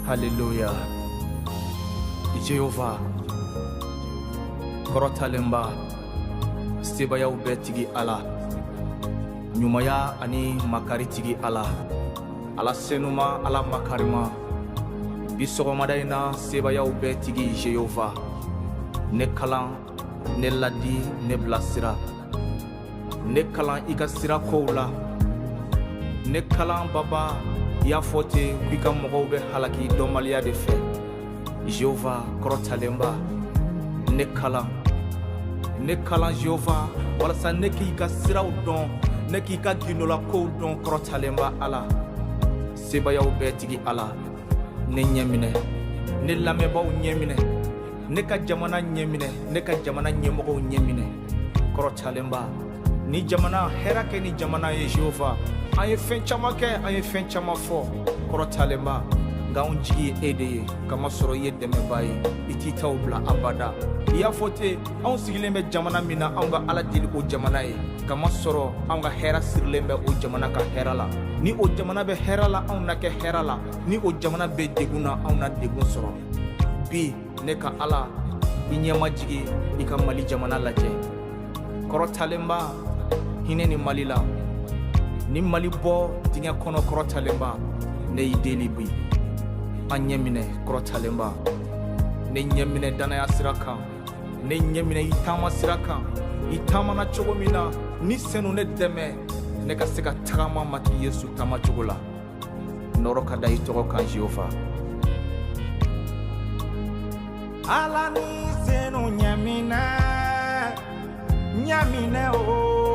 Hallelujah. Jehovah korotalemba sebaya ubetigi ala nyumaya ani makaritigi ala ala senuma ala makarima bisogomadaina sebaya ubetigi Jehovah ne kalan ne ladi ne blasira ne kalan ikasira koula ne kalan baba ya fote kwika mogobe halaki domalia de fe Jehovah korotalemba ne kalan Jehovah walasa ne ki ka siraw don ne ki ka ginola ko don korotalemba ala sebayaw betigi ala ne nyemine ne lamebaw nyemine ne ka jamana nyemine ne ka jamana nyemogo nyemine korotalemba ni jamana herake ni jamana ye Jehovah aye fen chama ke aye fen chama fo korotalemba ngaun jigi ede kama soro yedeme bayi iti tawbla abada ya fote on sigilembe jamana mina anga ala dili o jamana e kama soro anga hera sirlembe o jamana ka herala ni o jamana be herala on na ke herala ni o jamana be deguna on na degun soro bi ne ka ala inyama jigi ika mali jamana laje korotalemba hineni malila ni mali bo tinya kono korotalemba ne ideli bi anyemine korotalemba ne nyemine danaya siraka ne nyemine itama siraka itama na chogomina ni senu ne deme ne ka seka tagama mati Yesu tama chogola noroka da itoro kan Jehovah ala ni senu nyemine o